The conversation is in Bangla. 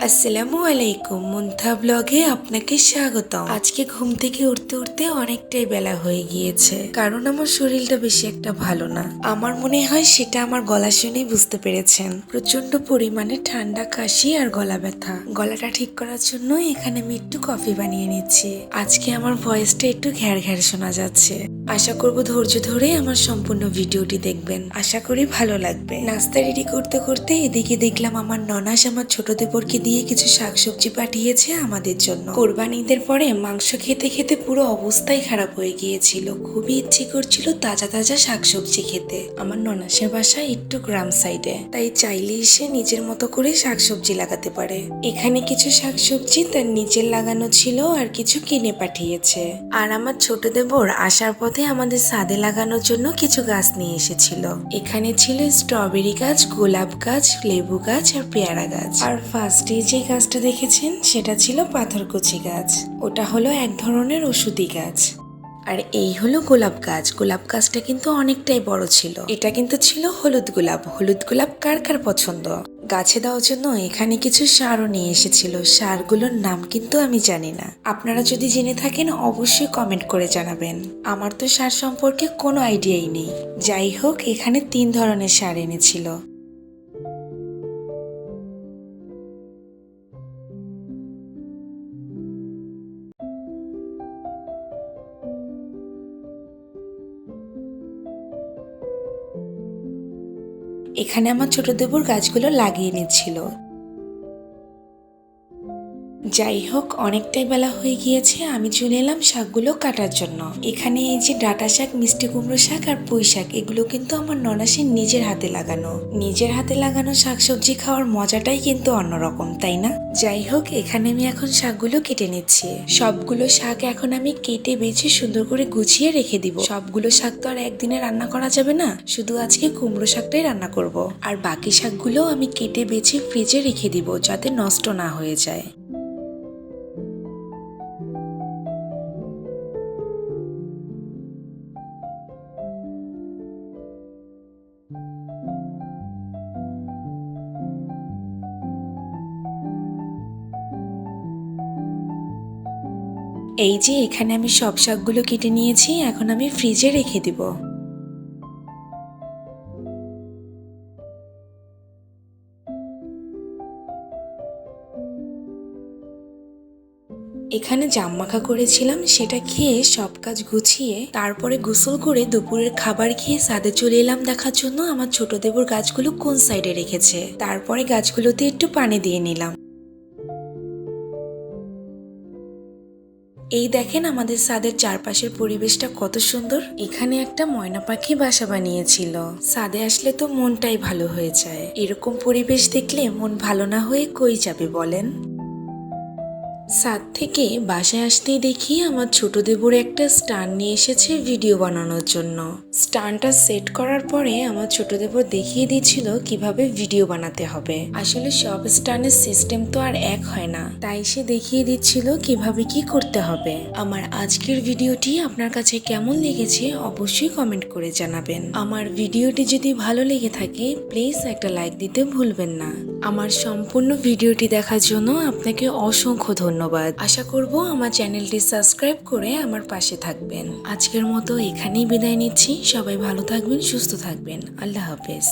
আসসালামু আলাইকুম, মুনথা ব্লগে আপনাকে স্বাগতম। আজকে ঘুম থেকে উঠতে উঠতে অনেকটাই বেলা হয়ে গিয়েছে, কারণ আমার শরীরটা বেশি একটা ভালো না। আমার মনে হয় সেটা আমার গলা শুনেই বুঝতে পেরেছেন। প্রচন্ড পরিমাণে ঠান্ডা, কাশি আর গলা ব্যথা। গলাটা ঠিক করার জন্য এখানে আমি একটু কফি বানিয়ে নিচ্ছি। আজকে আমার ভয়েসটা একটু ঘ্যার ঘ্যার শোনা যাচ্ছে। আশা করব ধৈর্য ধরে আমার সম্পূর্ণ ভিডিওটি দেখবেন। আশা করি ভালো লাগবে। নাস্তা রেডি করতে করতে এদিকে দেখলাম আমার ননাস আমার ছোট দেবরকে দিয়ে কিছু শাকসবজি পাঠিয়েছে আমাদের জন্য। কোরবানি ঈদের পরে মাংস খেতে খেতে পুরো অবস্থাই খারাপ হয়ে গিয়েছিল। খুবই ইচ্ছে করছিল তাজা তাজা শাকসবজি খেতে। আমার ননাসের বাসা একটু গ্রাম সাইডে, তাই চাইলে সে নিজের মতো করে শাকসবজি লাগাতে পারে। এখানে কিছু শাকসবজি তার নিজের লাগানো ছিল আর কিছু কিনে পাঠিয়েছে। আর আমার ছোট দেবর আসার পথে আমাদের ছাদে লাগানোর জন্য কিছু গাছ নিয়ে এসেছিল। এখানে ছিল স্ট্রবেরি গাছ, গোলাপ গাছ, লেবু গাছ আর পেয়ারা গাছ। আর ফার্স্টে যে গাছটা দেখেছেন সেটা ছিল পাথরকুচি গাছ। ওটা হলো এক ধরনের ওষুধি গাছ। আর এই হলো গোলাপ গাছ। গোলাপ গাছটা কিন্তু অনেকটাই বড় ছিল। এটা কিন্তু ছিল হলুদ গোলাপ। হলুদ গোলাপ কার কার পছন্দ? গাছে দেওয়ার জন্য এখানে কিছু সারও নিয়ে এসেছিল। সারগুলোর নাম কিন্তু আমি জানি না। আপনারা যদি জেনে থাকেন অবশ্যই কমেন্ট করে জানাবেন। আমার তো সার সম্পর্কে কোনো আইডিয়াই নেই। যাই হোক, এখানে 3 ধরনের সার এনেছিল। এখানে আমার ছোট দেবর গাছগুলো লাগিয়ে নিচ্ছিল। যাই হোক, অনেকটাই বেলা হয়ে গিয়েছে। আমি চলে এলাম শাকগুলো কাটার জন্য। এখানে এই যে ডাঁটা শাক, মিষ্টি কুমড়ো শাক আর পুঁই শাক, এগুলো কিন্তু আমার ননাসের নিজের হাতে লাগানো। নিজের হাতে লাগানো শাকসবজি খাওয়ার মজাটাই কিন্তু অন্যরকম, তাই না? যাই হোক, এখানে আমি এখন শাকগুলো কেটে নিচ্ছি। সবগুলো শাক এখন আমি কেটে বেছে সুন্দর করে গুছিয়ে রেখে দিব। সবগুলো শাক তো আর একদিনে রান্না করা যাবে না, শুধু আজকে কুমড়ো শাকটাই রান্না করব। আর বাকি শাকগুলো আমি কেটে বেছে ফ্রিজে রেখে দিব, যাতে নষ্ট না হয়ে যায়। এই যে এখানে আমি সব শাকগুলো কেটে নিয়েছি, এখন আমি ফ্রিজে রেখে দিব। এখানে জাম মাখা করেছিলাম, সেটা খেয়ে সব কাজ গুছিয়ে তারপরে গোসল করে দুপুরের খাবার খেয়ে ছাদে চলে এলাম দেখার জন্য আমার ছোট দেবর গাছগুলো কোন সাইডে রেখেছে। তারপরে গাছগুলোতে একটু পানি দিয়ে নিলাম। এই দেখেন আমাদের ছাদের চারপাশের পরিবেশটা কত সুন্দর। এখানে একটা ময়না পাখি বাসা বানিয়েছিল। ছাদে আসলে তো মনটাই ভালো হয়ে যায়। এরকম পরিবেশ দেখলে মন ভালো না হয়ে কই যাবে বলেন? ছাদ থেকে বাসায় আসতেই দেখি আমার ছোট দেবর একটা স্ট্যান্ড নিয়ে এসেছে ভিডিও বানানোর জন্য। স্ট্যান্ডটা সেট করার পরে আমার ছোট দেবর দেখিয়ে দিচ্ছিল কিভাবে ভিডিও বানাতে হবে। আসলে সব স্ট্যান্ডের সিস্টেম তো আর এক হয় না, তাই সে দেখিয়ে দিচ্ছিল কিভাবে কি করতে হবে। আমার আজকের ভিডিওটি আপনার কাছে কেমন লেগেছে অবশ্যই কমেন্ট করে জানাবেন। আমার ভিডিওটি যদি ভালো লেগে থাকে প্লিজ একটা লাইক দিতে ভুলবেন না। আমার সম্পূর্ণ ভিডিওটি দেখার জন্য আপনাকে অসংখ্য ধন্যবাদ। আশা করব আমার চ্যানেলটি সাবস্ক্রাইব করে আমার পাশে থাকবেন। আজকের মতো এখানেই বিদায় নিচ্ছি। সবাই ভালো থাকবেন, সুস্থ থাকবেন। আল্লাহ হাফেজ।